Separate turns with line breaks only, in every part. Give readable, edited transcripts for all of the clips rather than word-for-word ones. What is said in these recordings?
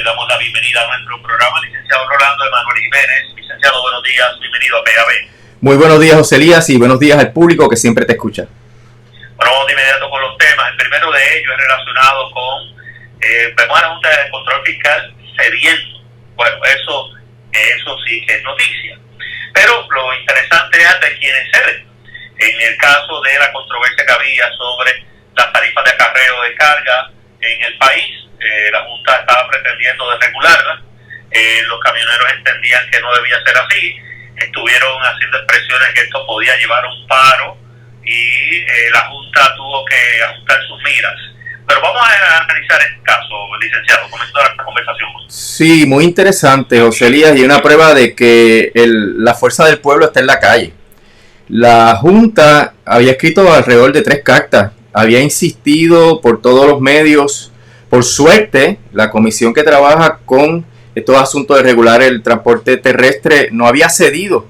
le damos la bienvenida a nuestro programa, licenciado Rolando Emanuel Jiménez. Licenciado, buenos días, bienvenido a PAB.
Muy buenos días, José Elías, y buenos días al público que siempre te escucha.
Bueno, vamos de inmediato con los temas. El primero de ellos es relacionado con la Junta de Control Fiscal cediendo. Bueno, eso sí que es noticia. Pero lo interesante es de quienes ceden. En el caso de la controversia que había sobre las tarifas de acarreo de carga en el país, la Junta estaba pretendiendo desregularlas. Los camioneros entendían que no debía ser así. Estuvieron haciendo expresiones que esto podía llevar a un paro y la Junta tuvo que ajustar sus miras. Pero vamos a analizar este caso, licenciado, comenzando la conversación.
Sí, muy interesante, José Elías, y una prueba de que la fuerza del pueblo está en la calle. La Junta había escrito alrededor de 3 cartas, había insistido por todos los medios. Por suerte, la comisión que trabaja con estos asuntos de regular el transporte terrestre no había cedido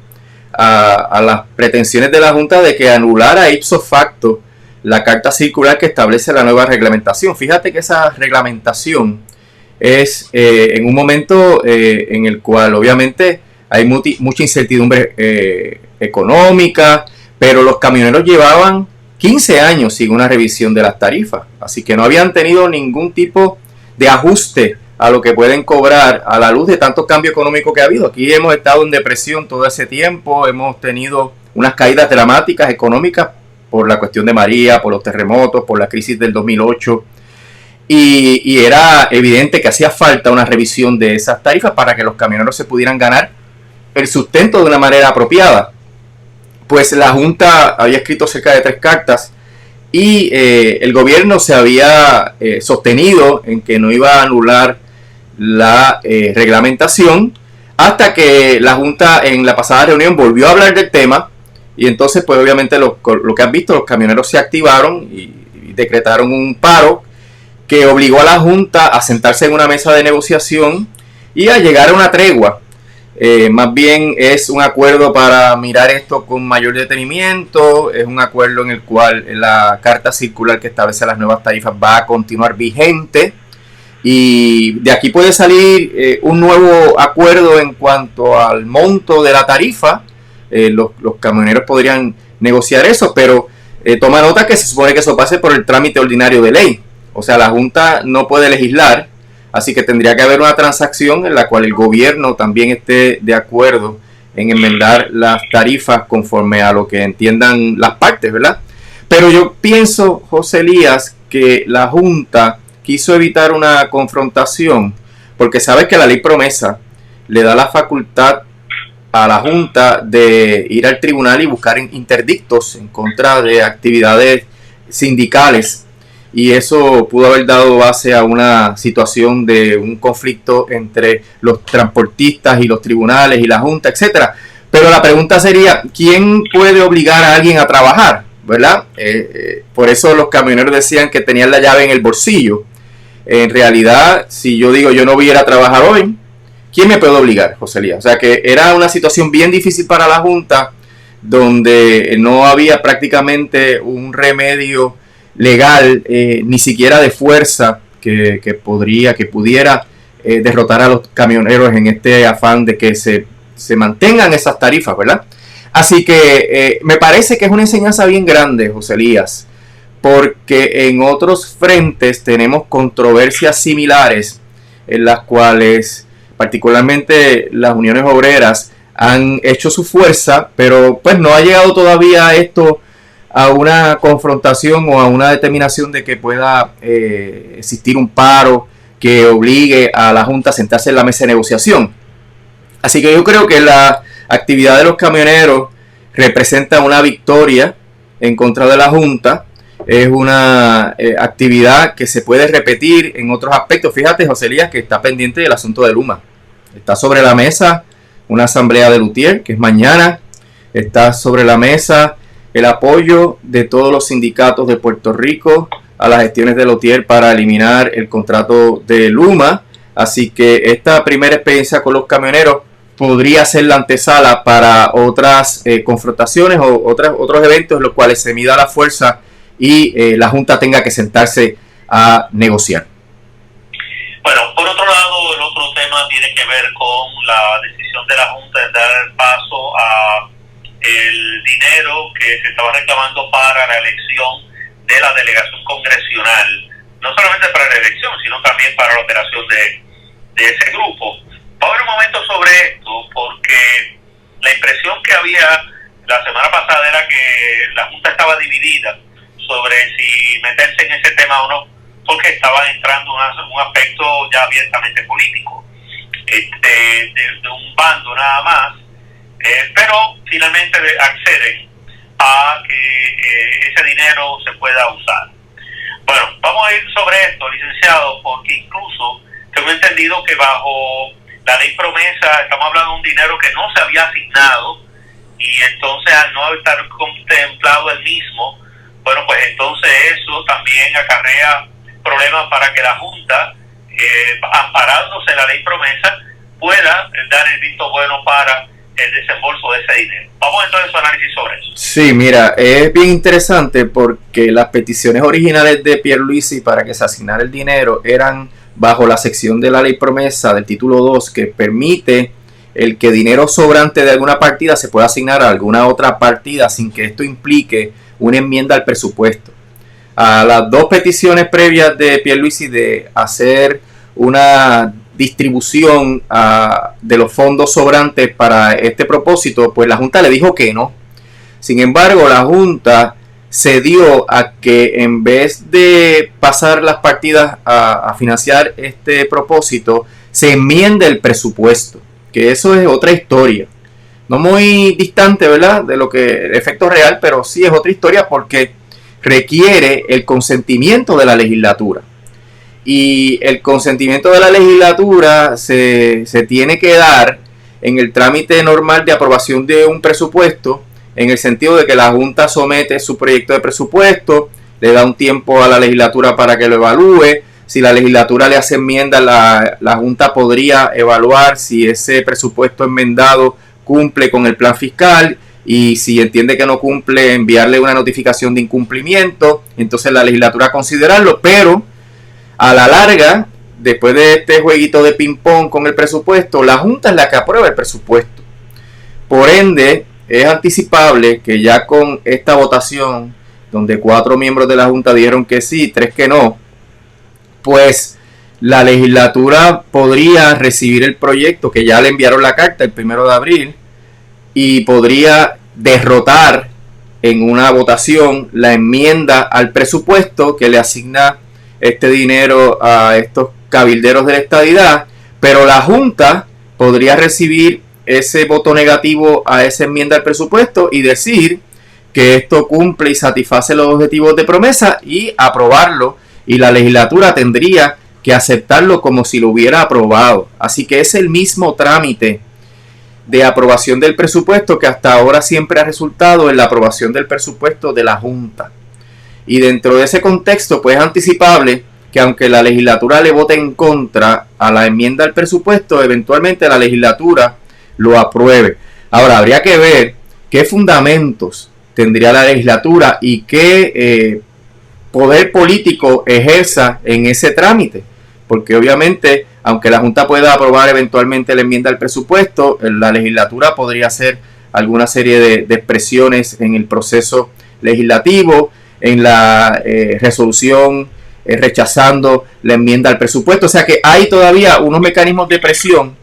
a las pretensiones de la Junta de que anulara ipso facto la carta circular que establece la nueva reglamentación. Fíjate que esa reglamentación es en un momento en el cual obviamente hay mucha incertidumbre económica, pero los camioneros llevaban 15 años sin una revisión de las tarifas, así que no habían tenido ningún tipo de ajuste a lo que pueden cobrar a la luz de tanto cambio económico que ha habido. Aquí hemos estado en depresión todo ese tiempo, hemos tenido unas caídas dramáticas económicas por la cuestión de María, por los terremotos, por la crisis del 2008, y era evidente que hacía falta una revisión de esas tarifas para que los camioneros se pudieran ganar el sustento de una manera apropiada. Pues la Junta había escrito cerca de 3 cartas y el gobierno se había sostenido en que no iba a anular la reglamentación hasta que la Junta en la pasada reunión volvió a hablar del tema. Y entonces, pues obviamente lo que han visto, los camioneros se activaron y decretaron un paro que obligó a la Junta a sentarse en una mesa de negociación y a llegar a una tregua. Más bien es un acuerdo para mirar esto con mayor detenimiento, es un acuerdo en el cual la carta circular que establece las nuevas tarifas va a continuar vigente y de aquí puede salir un nuevo acuerdo en cuanto al monto de la tarifa. Los camioneros podrían negociar eso, pero toma nota que se supone que eso pase por el trámite ordinario de ley. O sea, la Junta no puede legislar, así que tendría que haber una transacción en la cual el gobierno también esté de acuerdo en enmendar las tarifas conforme a lo que entiendan las partes, ¿verdad? Pero yo pienso, José Elías, que la Junta quiso evitar una confrontación porque sabe que la ley promesa le da la facultad a la Junta de ir al tribunal y buscar interdictos en contra de actividades sindicales, y eso pudo haber dado base a una situación de un conflicto entre los transportistas y los tribunales y la Junta, etcétera. Pero la pregunta sería, ¿quién puede obligar a alguien a trabajar? ¿Verdad? Por eso los camioneros decían que tenían la llave en el bolsillo. En realidad, si yo digo yo no voy a ir a trabajar hoy, ¿quién me puede obligar, José Elías? O sea que era una situación bien difícil para la Junta, donde no había prácticamente un remedio legal, ni siquiera de fuerza, que pudiera derrotar a los camioneros en este afán de que se mantengan esas tarifas, ¿verdad? Así que me parece que es una enseñanza bien grande, José Elías, porque en otros frentes tenemos controversias similares en las cuales particularmente las uniones obreras han hecho su fuerza, pero pues no ha llegado todavía esto a una confrontación o a una determinación de que pueda existir un paro que obligue a la Junta a sentarse en la mesa de negociación. Así que yo creo que la actividad de los camioneros representa una victoria en contra de la Junta. Es una actividad que se puede repetir en otros aspectos. Fíjate, José Elías, que está pendiente del asunto de Luma. Está sobre la mesa una asamblea de luthier, que es mañana. Está sobre la mesa el apoyo de todos los sindicatos de Puerto Rico a las gestiones de luthier para eliminar el contrato de Luma. Así que esta primera experiencia con los camioneros podría ser la antesala para otras confrontaciones o otros eventos en los cuales se mida la fuerza y la Junta tenga que sentarse a negociar.
Bueno, por otro lado, el tema tiene que ver con la decisión de la Junta de dar el paso a el dinero que se estaba reclamando para la elección de la delegación congresional, no solamente para la elección, sino también para la operación de ese grupo. Vamos a ver un momento sobre esto, porque la impresión que había la semana pasada era que la Junta estaba dividida sobre si meterse en ese tema o no, porque estaba entrando un aspecto ya abiertamente político, de un bando nada más, pero finalmente acceden a que ese dinero se pueda usar. Bueno, vamos a ir sobre esto, licenciado, porque incluso tengo entendido que bajo la ley promesa estamos hablando de un dinero que no se había asignado, y entonces al no estar contemplado el mismo, bueno, pues entonces eso también acarrea problemas para que la Junta, amparándose en la ley promesa, pueda dar el visto bueno para el desembolso de ese dinero. Vamos entonces a análisis sobre eso.
Sí, mira, es bien interesante porque las peticiones originales de Pierluisi para que se asignara el dinero eran bajo la sección de la ley promesa del título 2, que permite el que dinero sobrante de alguna partida se pueda asignar a alguna otra partida sin que esto implique una enmienda al presupuesto. A las dos peticiones previas de Pierluisi de hacer una distribución de los fondos sobrantes para este propósito, pues la Junta le dijo que no. Sin embargo, la Junta cedió a que en vez de pasar las partidas a financiar este propósito, se enmiende el presupuesto, que eso es otra historia. No muy distante, ¿verdad?, de lo que el efecto real, pero sí es otra historia porque requiere el consentimiento de la legislatura. Y el consentimiento de la legislatura se tiene que dar en el trámite normal de aprobación de un presupuesto, en el sentido de que la Junta somete su proyecto de presupuesto, le da un tiempo a la legislatura para que lo evalúe. Si la legislatura le hace enmienda, la Junta podría evaluar si ese presupuesto enmendado cumple con el plan fiscal, y si entiende que no cumple, enviarle una notificación de incumplimiento. Entonces la legislatura considerarlo, pero a la larga, después de este jueguito de ping pong con el presupuesto, la Junta es la que aprueba el presupuesto. Por ende, es anticipable que ya con esta votación, donde 4 miembros de la Junta dijeron que sí, 3 que no, pues la legislatura podría recibir el proyecto, que ya le enviaron la carta el 1 de abril, y podría derrotar en una votación la enmienda al presupuesto que le asigna este dinero a estos cabilderos de la estadidad, pero la Junta podría recibir ese voto negativo a esa enmienda al presupuesto y decir que esto cumple y satisface los objetivos de promesa y aprobarlo, y la legislatura tendría que aceptarlo como si lo hubiera aprobado. Así que es el mismo trámite de aprobación del presupuesto que hasta ahora siempre ha resultado en la aprobación del presupuesto de la Junta. Y dentro de ese contexto, pues es anticipable que aunque la legislatura le vote en contra a la enmienda al presupuesto, eventualmente la legislatura lo apruebe. Ahora, habría que ver qué fundamentos tendría la legislatura y qué poder político ejerza en ese trámite, porque obviamente, aunque la Junta pueda aprobar eventualmente la enmienda al presupuesto, la legislatura podría hacer alguna serie de expresiones en el proceso legislativo, en la resolución rechazando la enmienda al presupuesto. O sea que hay todavía unos mecanismos de presión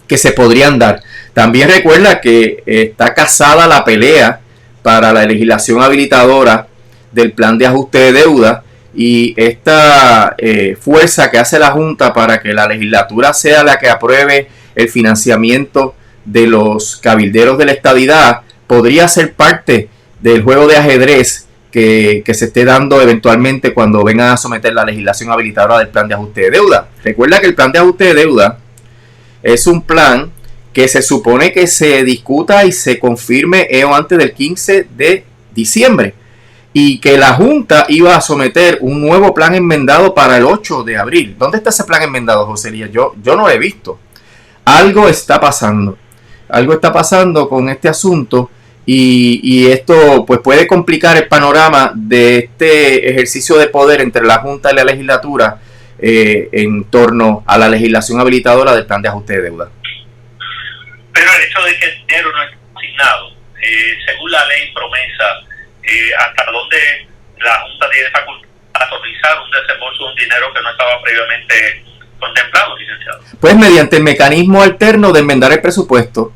que se podrían dar. También recuerda que está casada la pelea para la legislación habilitadora del plan de ajuste de deuda, y esta fuerza que hace la Junta para que la legislatura sea la que apruebe el financiamiento de los cabilderos de la estadidad podría ser parte del juego de ajedrez que se esté dando eventualmente cuando vengan a someter la legislación habilitadora del plan de ajuste de deuda. Recuerda que el plan de ajuste de deuda es un plan que se supone que se discuta y se confirme antes del 15 de diciembre, y que la Junta iba a someter un nuevo plan enmendado para el 8 de abril. ¿Dónde está ese plan enmendado, José Elías? Yo no lo he visto. Algo está pasando con este asunto, y esto pues puede complicar el panorama de este ejercicio de poder entre la Junta y la legislatura en torno a la legislación habilitadora del plan de ajuste de deuda.
Pero el hecho de que el dinero no es asignado, según la ley promesa, hasta dónde la Junta tiene facultad de autorizar un desembolso de un dinero que no estaba previamente contemplado, licenciado.
Pues mediante el mecanismo alterno de enmendar el presupuesto.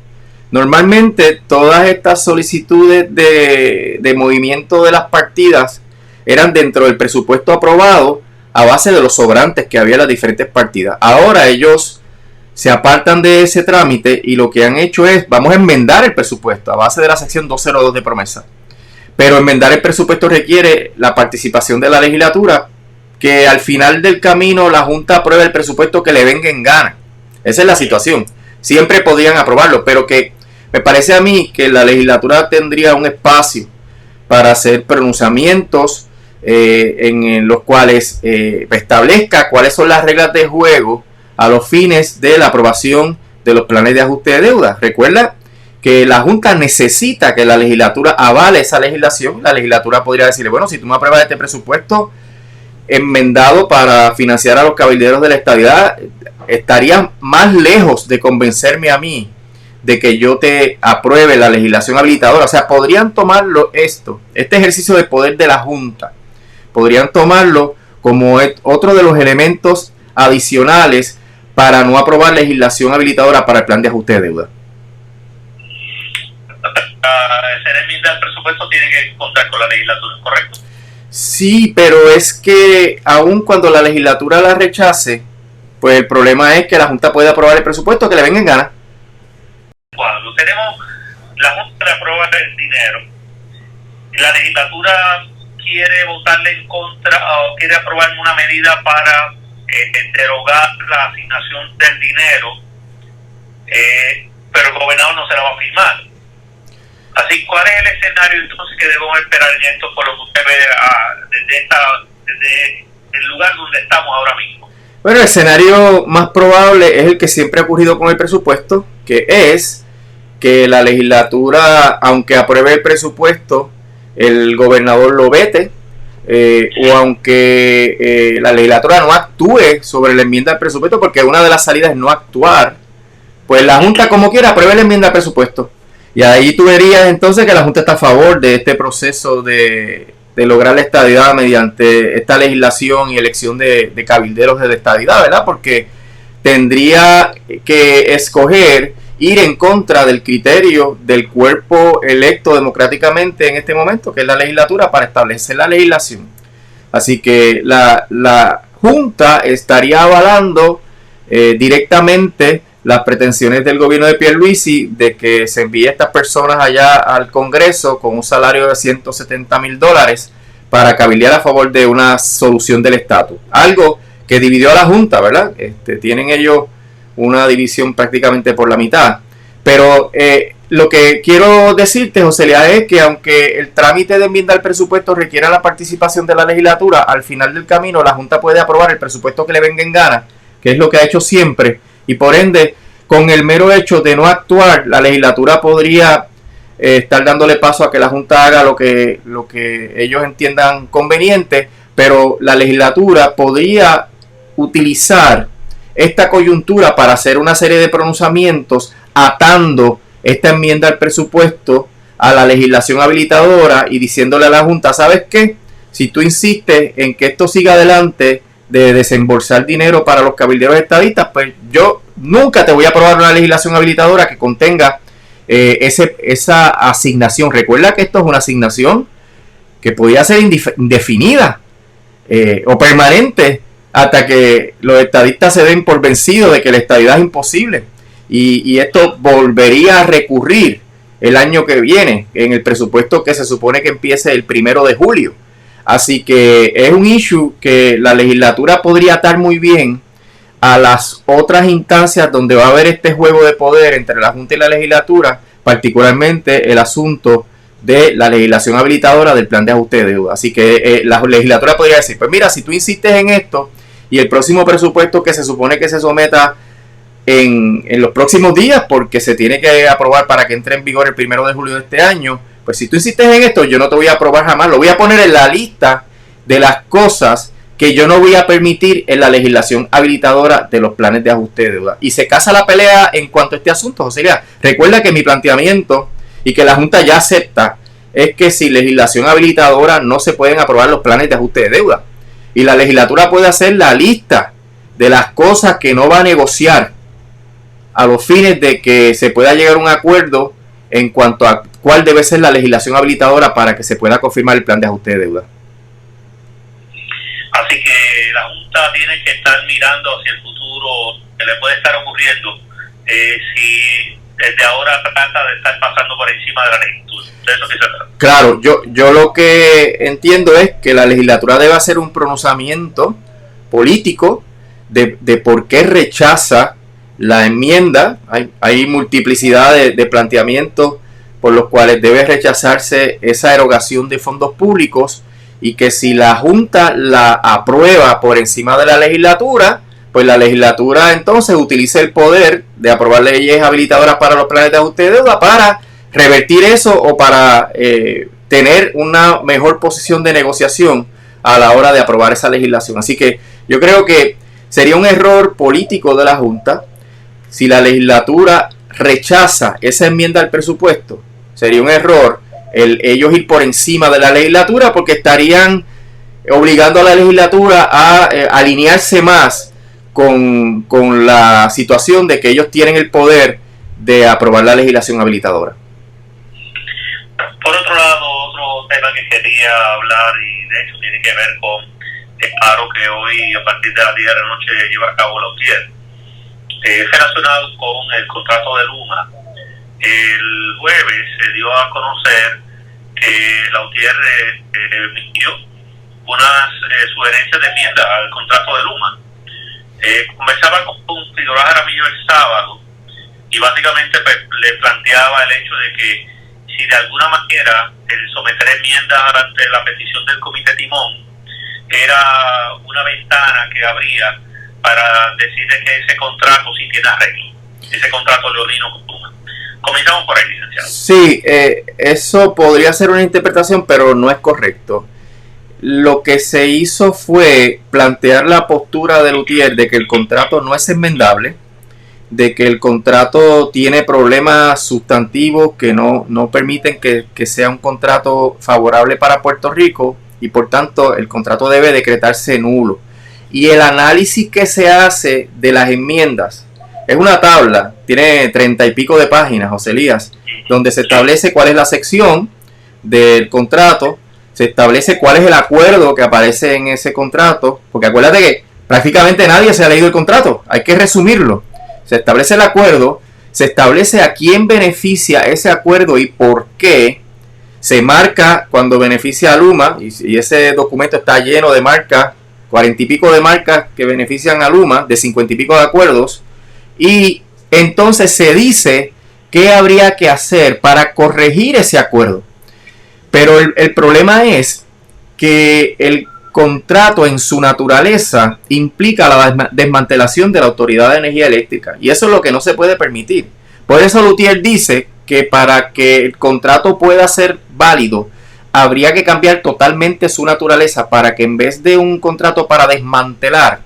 Normalmente todas estas solicitudes de movimiento de las partidas eran dentro del presupuesto aprobado a base de los sobrantes que había en las diferentes partidas. Ahora ellos se apartan de ese trámite y lo que han hecho es, vamos a enmendar el presupuesto a base de la sección 202 de promesa. Pero enmendar el presupuesto requiere la participación de la legislatura, que al final del camino la Junta apruebe el presupuesto que le venga en gana. Esa es la situación. Siempre podrían aprobarlo, pero que me parece a mí que la legislatura tendría un espacio para hacer pronunciamientos en los cuales establezca cuáles son las reglas de juego a los fines de la aprobación de los planes de ajuste de deuda. Recuerda que la Junta necesita que la legislatura avale esa legislación. La legislatura podría decirle, bueno, si tú me apruebas este presupuesto enmendado para financiar a los cabilderos de la estadidad, estarías más lejos de convencerme a mí de que yo te apruebe la legislación habilitadora. O sea, podrían tomarlo este ejercicio de poder de la Junta, podrían tomarlo como otro de los elementos adicionales para no aprobar legislación habilitadora para el plan de ajuste de deuda.
Ser enmienda del presupuesto tiene que contar con la legislatura, ¿correcto?
Sí, pero es que aun cuando la legislatura la rechace, pues el problema es que la Junta puede aprobar el presupuesto que le venga en gana.
Cuando tenemos la Junta le aprueba el dinero, la legislatura quiere votarle en contra o quiere aprobar una medida para derogar la asignación del dinero, pero el gobernador no se la va a firmar. Así, ¿cuál es el escenario entonces que debemos esperar en esto por lo que usted ve desde el lugar donde estamos ahora mismo?
Bueno, el escenario más probable es el que siempre ha ocurrido con el presupuesto, que es que la legislatura, aunque apruebe el presupuesto, el gobernador lo vete, o aunque la legislatura no actúe sobre la enmienda al presupuesto, porque una de las salidas es no actuar, pues la Junta como quiera apruebe la enmienda al presupuesto. Y ahí tú verías entonces que la Junta está a favor de este proceso de lograr la estadidad mediante esta legislación y elección de cabilderos de la estadidad, ¿verdad? Porque tendría que escoger ir en contra del criterio del cuerpo electo democráticamente en este momento, que es la legislatura, para establecer la legislación. Así que la Junta estaría avalando directamente las pretensiones del gobierno de Pierluisi de que se envíe a estas personas allá al Congreso con un salario de $170,000 para cabildear a favor de una solución del estatus. Algo que dividió a la Junta, ¿verdad? Tienen ellos una división prácticamente por la mitad. Pero lo que quiero decirte, Joselia, es que aunque el trámite de enmienda al presupuesto requiera la participación de la legislatura, al final del camino la Junta puede aprobar el presupuesto que le venga en gana, que es lo que ha hecho siempre. Y por ende, con el mero hecho de no actuar, la legislatura podría estar dándole paso a que la Junta haga lo que ellos entiendan conveniente, pero la legislatura podría utilizar esta coyuntura para hacer una serie de pronunciamientos atando esta enmienda al presupuesto a la legislación habilitadora y diciéndole a la Junta, ¿sabes qué? Si tú insistes en que esto siga adelante de desembolsar dinero para los cabilderos estadistas, pues yo nunca te voy a aprobar una legislación habilitadora que contenga esa asignación. Recuerda que esto es una asignación que podía ser indefinida o permanente hasta que los estadistas se den por vencidos de que la estadidad es imposible. Y esto volvería a recurrir el año que viene en el presupuesto que se supone que empiece el 1 de julio. Así que es un issue que la legislatura podría atar muy bien a las otras instancias donde va a haber este juego de poder entre la Junta y la legislatura, particularmente el asunto de la legislación habilitadora del plan de ajuste de deuda. Así que la legislatura podría decir, pues mira, si tú insistes en esto y el próximo presupuesto que se supone que se someta en los próximos días, porque se tiene que aprobar para que entre en vigor el 1 de julio de este año, pues si tú insistes en esto, yo no te voy a aprobar jamás, lo voy a poner en la lista de las cosas que yo no voy a permitir en la legislación habilitadora de los planes de ajuste de deuda. Y se casa la pelea en cuanto a este asunto, José Elías. Recuerda que mi planteamiento, y que la Junta ya acepta, es que sin legislación habilitadora no se pueden aprobar los planes de ajuste de deuda. Y la legislatura puede hacer la lista de las cosas que no va a negociar a los fines de que se pueda llegar a un acuerdo en cuanto a cuál debe ser la legislación habilitadora para que se pueda confirmar el plan de ajuste de deuda.
Así que la Junta tiene que estar mirando hacia el futuro que le puede estar ocurriendo si desde ahora trata de estar pasando por encima de la legislatura. De eso sí se trata.
Claro, yo lo que entiendo es que la legislatura debe hacer un pronunciamiento político de por qué rechaza la enmienda. Hay multiplicidad de planteamientos por los cuales debe rechazarse esa erogación de fondos públicos, y que si la Junta la aprueba por encima de la legislatura, pues la legislatura entonces utilice el poder de aprobar leyes habilitadoras para los planes de ajuste de deuda para revertir eso o para tener una mejor posición de negociación a la hora de aprobar esa legislación. Así que yo creo que sería un error político de la Junta si la legislatura rechaza esa enmienda al presupuesto. Sería un error ellos ir por encima de la legislatura, porque estarían obligando a la legislatura a alinearse más con la situación de que ellos tienen el poder de aprobar la legislación habilitadora.
Por otro lado, otro tema que quería hablar, y de hecho tiene que ver con el paro que hoy a partir de las 10 de la noche lleva a cabo la UTIER, es relacionado con el contrato de Luma. El jueves se dio a conocer que la UTIER emitió unas sugerencias de enmienda al contrato de Luma. Conversaba con Figueroa Jaramillo el sábado y básicamente le planteaba el hecho de que si de alguna manera el someter enmiendas ante la petición del Comité Timón era una ventana que abría para decirle que ese contrato sí tiene arreglo, ese contrato leonino con Luma. Comentamos por ahí, licenciado.
Sí, eso podría ser una interpretación, pero no es correcto. Lo que se hizo fue plantear la postura del UTIER de que el contrato no es enmendable, de que el contrato tiene problemas sustantivos que no permiten que sea un contrato favorable para Puerto Rico, y por tanto el contrato debe decretarse nulo. Y el análisis que se hace de las enmiendas es una tabla, tiene 30 y pico de páginas, José Elías, donde se establece cuál es la sección del contrato, se establece cuál es el acuerdo que aparece en ese contrato, porque acuérdate que prácticamente nadie se ha leído el contrato, hay que resumirlo. Se establece el acuerdo, se establece a quién beneficia ese acuerdo y por qué, se marca cuando beneficia a Luma, y ese documento está lleno de marcas, 40 y pico de marcas que benefician a Luma, de 50 y pico de acuerdos, y entonces se dice qué habría que hacer para corregir ese acuerdo. Pero el problema es que el contrato en su naturaleza implica la desmantelación de la Autoridad de Energía Eléctrica, y eso es lo que no se puede permitir. Por eso Lutier dice que para que el contrato pueda ser válido habría que cambiar totalmente su naturaleza, para que en vez de un contrato para desmantelar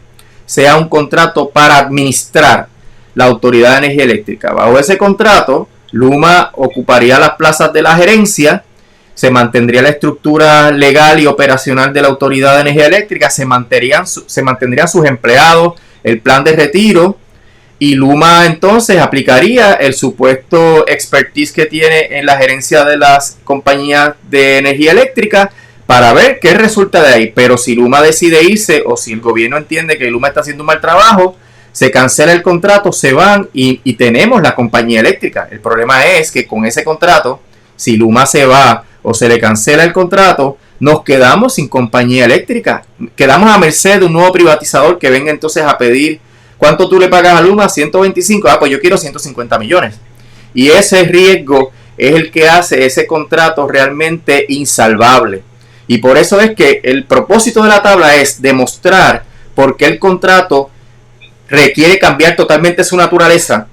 sea un contrato para administrar la Autoridad de Energía Eléctrica. Bajo ese contrato, Luma ocuparía las plazas de la gerencia, se mantendría la estructura legal y operacional de la Autoridad de Energía Eléctrica, se mantendrían sus empleados, el plan de retiro, y Luma entonces aplicaría el supuesto expertise que tiene en la gerencia de las compañías de energía eléctrica para ver qué resulta de ahí. Pero si Luma decide irse, o si el gobierno entiende que Luma está haciendo un mal trabajo, se cancela el contrato, se van y tenemos la compañía eléctrica. El problema es que con ese contrato, si Luma se va o se le cancela el contrato, nos quedamos sin compañía eléctrica. Quedamos a merced de un nuevo privatizador que venga entonces a pedir, ¿cuánto tú le pagas a Luma? 125. Pues yo quiero 150 millones. Y ese riesgo es el que hace ese contrato realmente insalvable. Y por eso es que el propósito de la tabla es demostrar por qué el contrato requiere cambiar totalmente su naturaleza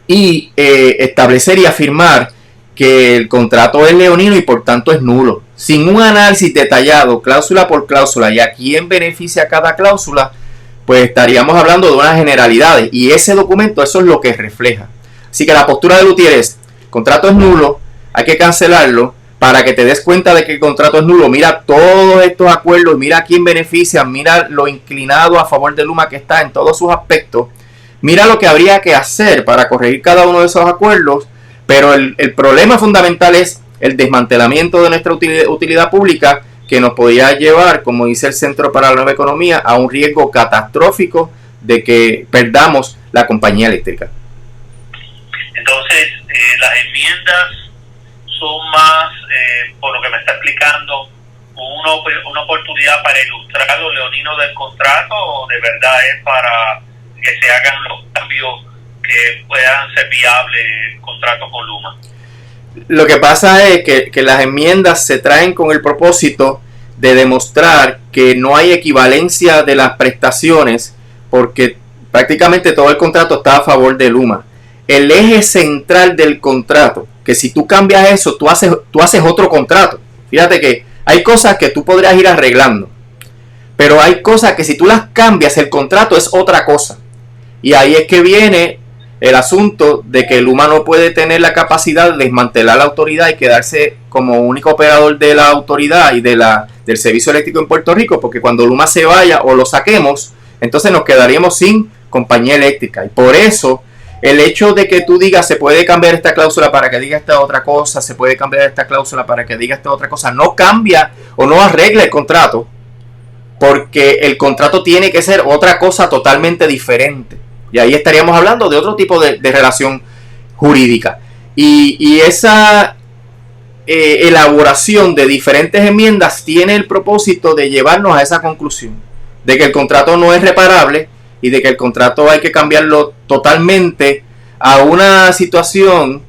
y establecer y afirmar que el contrato es leonino y por tanto es nulo. Sin un análisis detallado, cláusula por cláusula, y a quién beneficia cada cláusula, pues estaríamos hablando de unas generalidades. Y ese documento, eso es lo que refleja. Así que la postura de Luthier es, el contrato es nulo, hay que cancelarlo. Para que te des cuenta de que el contrato es nulo, mira todos estos acuerdos, mira a quién beneficia, mira lo inclinado a favor de Luma que está en todos sus aspectos, mira lo que habría que hacer para corregir cada uno de esos acuerdos, pero el problema fundamental es el desmantelamiento de nuestra utilidad pública, que nos podría llevar, como dice el Centro para la Nueva Economía, a un riesgo catastrófico de que perdamos la compañía eléctrica.
Entonces, las enmiendas son más, por lo que me está explicando, una oportunidad para ilustrar lo leonino del contrato, o de verdad es para que se hagan los cambios que puedan ser viables el contrato con Luma.
Lo que pasa es que las enmiendas se traen con el propósito de demostrar que no hay equivalencia de las prestaciones, porque prácticamente todo el contrato está a favor de Luma. El eje central del contrato, que si tú cambias eso, tú haces otro contrato. Fíjate que hay cosas que tú podrías ir arreglando, pero hay cosas que si tú las cambias, el contrato es otra cosa. Y ahí es que viene el asunto de que Luma no puede tener la capacidad de desmantelar la autoridad y quedarse como único operador de la autoridad y del servicio eléctrico en Puerto Rico, porque cuando Luma se vaya o lo saquemos, entonces nos quedaríamos sin compañía eléctrica. Y por eso el hecho de que tú digas se puede cambiar esta cláusula para que diga esta otra cosa, se puede cambiar esta cláusula para que diga esta otra cosa, no cambia o no arregla el contrato, porque el contrato tiene que ser otra cosa totalmente diferente. Y ahí estaríamos hablando de otro tipo de relación jurídica. Y esa elaboración de diferentes enmiendas tiene el propósito de llevarnos a esa conclusión, de que el contrato no es reparable y de que el contrato hay que cambiarlo totalmente a una situación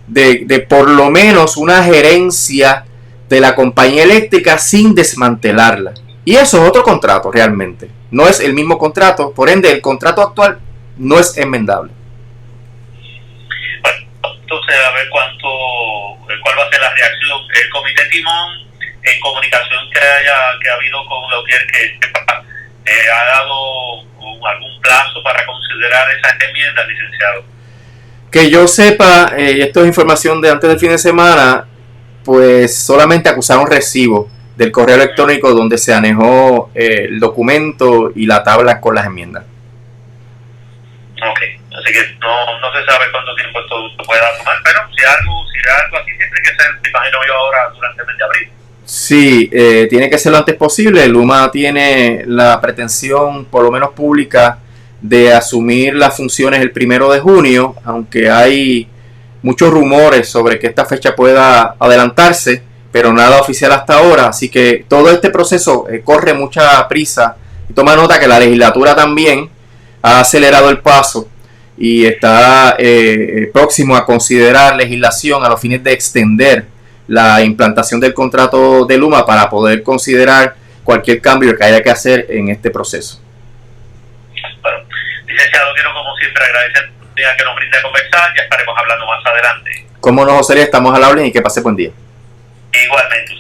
de por lo menos una gerencia de la compañía eléctrica sin desmantelarla. Y eso es otro contrato realmente. No es el mismo contrato, por ende el contrato actual no es enmendable.
Bueno, entonces a ver cuál va a ser la reacción. El Comité Timón, en comunicación que ha habido con Luthier, que ha dado algún plazo para considerar esas enmiendas, licenciado.
Que yo sepa, esto es información de antes del fin de semana, pues solamente acusaron recibo del correo electrónico donde se anejó el documento y la tabla con las enmiendas.
Ok, así que no se sabe cuánto tiempo esto pueda tomar, pero si algo así tiene que ser, me imagino yo ahora durante el mes de abril.
Sí, tiene que ser lo antes posible. Luma tiene la pretensión, por lo menos pública, de asumir las funciones el 1 de junio, aunque hay muchos rumores sobre que esta fecha pueda adelantarse, pero nada oficial hasta ahora, así que todo este proceso corre mucha prisa. Y toma nota que la legislatura también ha acelerado el paso y está próximo a considerar legislación a los fines de extender la implantación del contrato de Luma para poder considerar cualquier cambio que haya que hacer en este proceso.
Bueno, licenciado, quiero como siempre agradecer que nos brinde a conversar. Ya estaremos hablando más adelante.
Como no, José, estamos al habla y que pase buen día.
Igualmente.